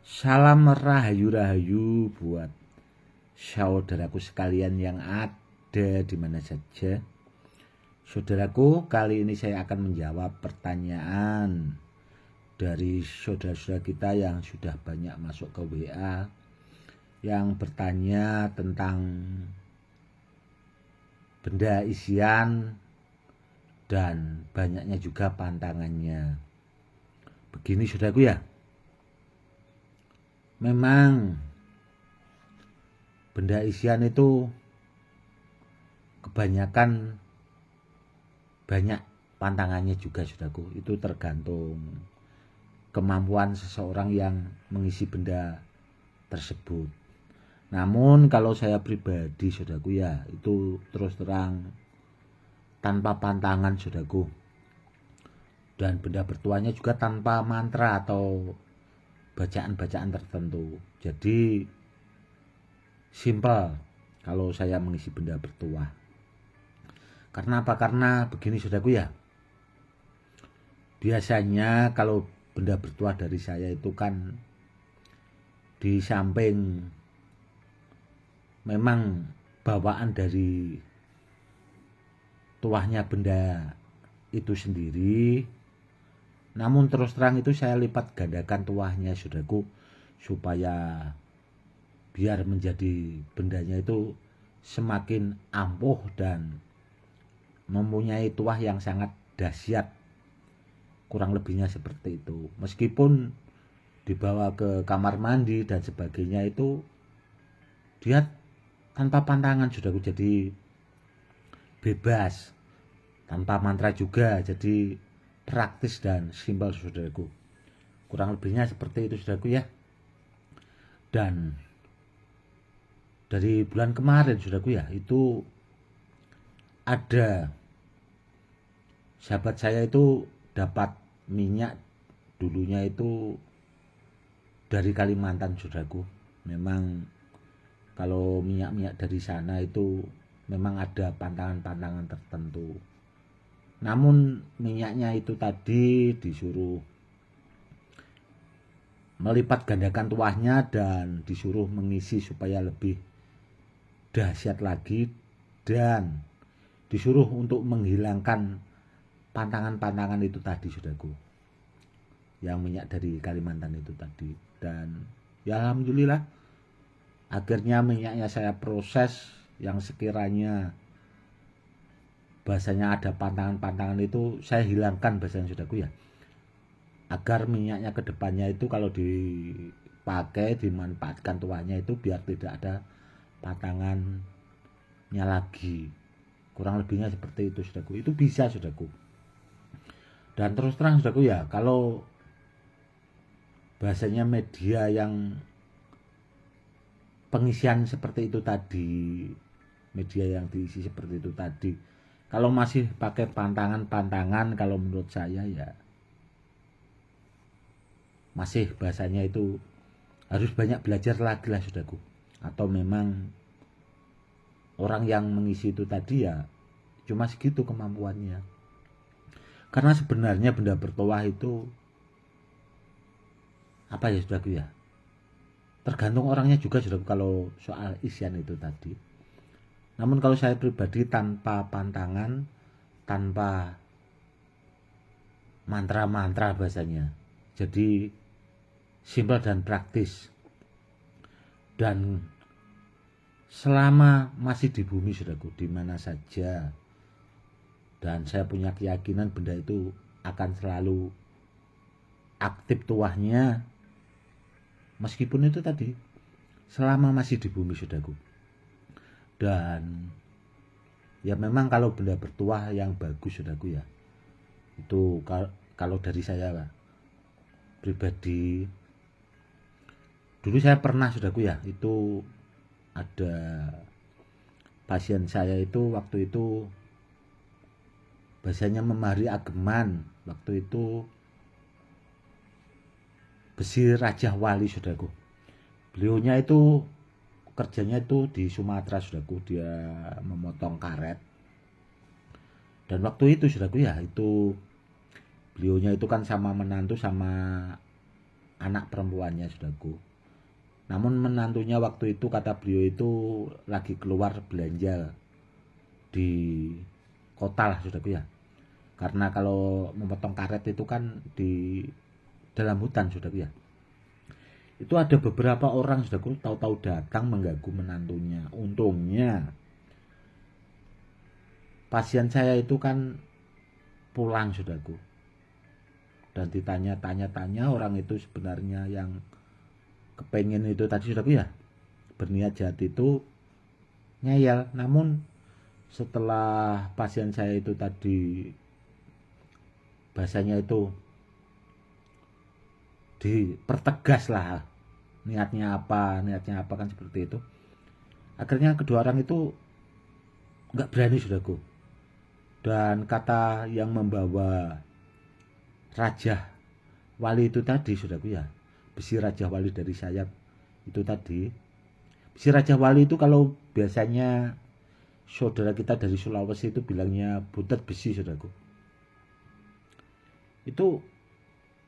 Salam rahayu-rahayu buat saudaraku sekalian yang ada di mana saja. Saudaraku, kali ini saya akan menjawab pertanyaan dari saudara-saudara kita yang sudah banyak masuk ke WA yang bertanya tentang benda isian dan banyaknya juga pantangannya. Begini saudaraku ya, memang benda isian itu kebanyakan banyak pantangannya juga saudaraku. Itu tergantung kemampuan seseorang yang mengisi benda tersebut. Namun kalau saya pribadi saudaraku ya, itu terus terang tanpa pantangan saudaraku. Dan benda bertuahnya juga tanpa mantra atau bacaan-bacaan tertentu. Jadi simpel kalau saya mengisi benda bertuah. Karena apa? Karena begini saudaraku ya, biasanya kalau benda bertuah dari saya itu kan di samping memang bawaan dari tuahnya benda itu sendiri, namun terus terang itu saya lipat gandakan tuahnya saudaraku, supaya biar menjadi bendanya itu semakin ampuh dan mempunyai tuah yang sangat dahsyat. Kurang lebihnya seperti itu. Meskipun dibawa ke kamar mandi dan sebagainya itu dia tanpa pantangan saudaraku, jadi bebas, tanpa mantra juga, jadi praktis dan simpel saudaraku. Kurang lebihnya seperti itu saudaraku ya. Dan dari bulan kemarin saudaraku ya, itu ada sahabat saya itu dapat minyak, dulunya itu dari Kalimantan saudaraku. Memang kalau minyak-minyak dari sana itu memang ada pantangan-pantangan tertentu. Namun minyaknya itu tadi disuruh melipat gandakan tuahnya dan disuruh mengisi supaya lebih dahsyat lagi, dan disuruh untuk menghilangkan pantangan-pantangan itu tadi saudaraku, yang minyak dari Kalimantan itu tadi. Dan ya alhamdulillah akhirnya minyaknya saya proses, yang sekiranya bahasanya ada pantangan-pantangan itu saya hilangkan bahasanya saudaraku ya, agar minyaknya ke depannya itu kalau dipakai, dimanfaatkan tuahnya itu biar tidak ada pantangannya lagi. Kurang lebihnya seperti itu saudaraku. Itu bisa saudaraku. Dan terus terang saudaraku ya, kalau bahasanya media yang pengisian seperti itu tadi, media yang diisi seperti itu tadi, kalau masih pakai pantangan-pantangan, kalau menurut saya ya masih bahasanya itu harus banyak belajar lagi lah saudaraku. Atau memang orang yang mengisi itu tadi ya cuma segitu kemampuannya. Karena sebenarnya benda bertuah itu apa ya saudaraku ya, tergantung orangnya juga saudaraku kalau soal isian itu tadi. Namun kalau saya pribadi tanpa pantangan, tanpa mantra-mantra bahasanya, jadi simpel dan praktis. Dan selama masih di bumi saudaraku, di mana saja, dan saya punya keyakinan benda itu akan selalu aktif tuahnya, meskipun itu tadi selama masih di bumi saudaraku. Dan ya memang kalau benda bertuah yang bagus saudaraku ya, itu kalau dari saya pribadi, dulu saya pernah saudaraku ya, itu ada pasien saya itu waktu itu bahasanya memari ageman, waktu itu besi Raja Wali saudaraku. Beliaunya itu kerjanya itu di Sumatera saudaraku, dia memotong karet. Dan waktu itu saudaraku ya, itu beliaunya itu kan sama menantu sama anak perempuannya saudaraku. Namun menantunya waktu itu kata beliau itu lagi keluar belanja di kota lah saudaraku ya. Karena kalau memotong karet itu kan di dalam hutan saudaraku ya. Itu ada beberapa orang saudaraku tahu-tahu datang mengganggu menantunya. Untungnya pasien saya itu kan pulang saudaraku. Dan ditanya-tanya orang itu sebenarnya yang kepengen itu tadi saudaraku ya, berniat jahat itu ngeyel. Namun setelah pasien saya itu tadi bahasanya itu dipertegas lah niatnya apa kan seperti itu. Akhirnya kedua orang itu nggak berani saudaraku. Dan kata yang membawa Raja Wali itu tadi saudaraku ya, besi Raja Wali dari sayap itu tadi. Besi Raja Wali itu kalau biasanya saudara kita dari Sulawesi itu bilangnya butet besi saudaraku. Itu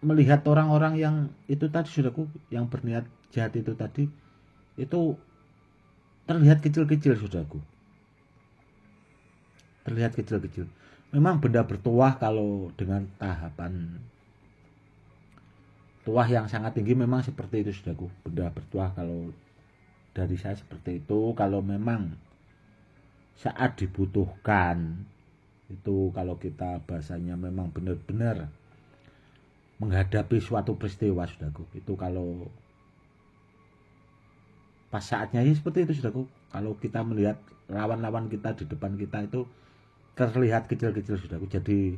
melihat orang-orang yang itu tadi saudaraku, yang berniat jahat itu tadi, itu terlihat kecil-kecil saudaraku. Terlihat kecil-kecil. Memang benda bertuah kalau dengan tahapan tuah yang sangat tinggi memang seperti itu saudaraku. Benda bertuah kalau dari saya seperti itu. Kalau memang saat dibutuhkan itu, kalau kita bahasanya memang benar-benar menghadapi suatu peristiwa saudaraku, itu kalau pas saatnya ya seperti itu saudaraku. Kalau kita melihat lawan-lawan kita di depan kita itu terlihat kecil-kecil saudaraku, jadi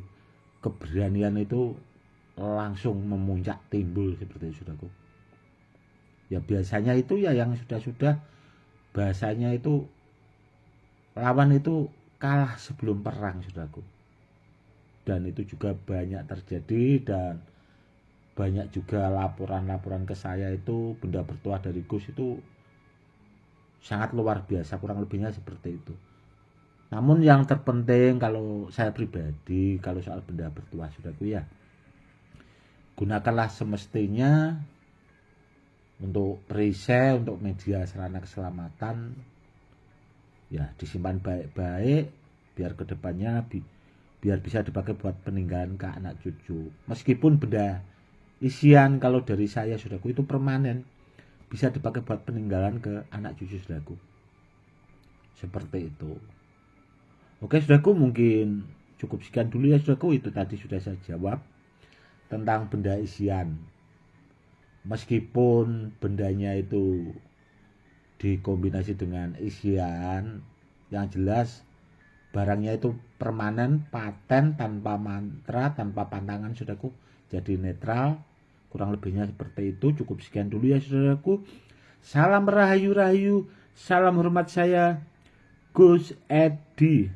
keberanian itu langsung memuncak timbul seperti itu saudaraku. Ya biasanya itu ya yang sudah-sudah bahasanya itu lawan itu kalah sebelum perang saudaraku. Dan itu juga banyak terjadi, dan banyak juga laporan-laporan ke saya itu benda bertuah dari Gus itu sangat luar biasa, kurang lebihnya seperti itu. Namun yang terpenting kalau saya pribadi, kalau soal benda bertuah saudaraku ya, gunakanlah semestinya untuk perisai, untuk media sarana keselamatan ya, disimpan baik-baik biar kedepannya biar bisa dipakai buat peninggalan ke anak cucu. Meskipun benda isian kalau dari saya saudaraku itu permanen, bisa dipakai buat peninggalan ke anak cucu saudaraku. Seperti itu. Oke saudaraku, mungkin cukup sekian dulu ya saudaraku. Itu tadi sudah saya jawab tentang benda isian. Meskipun bendanya itu dikombinasi dengan isian, yang jelas barangnya itu permanen, paten, tanpa mantra, tanpa pantangan saudaraku, jadi netral. Kurang lebihnya seperti itu. Cukup sekian dulu ya saudaraku. Salam rahayu-rahayu, salam hormat saya Gus Edi.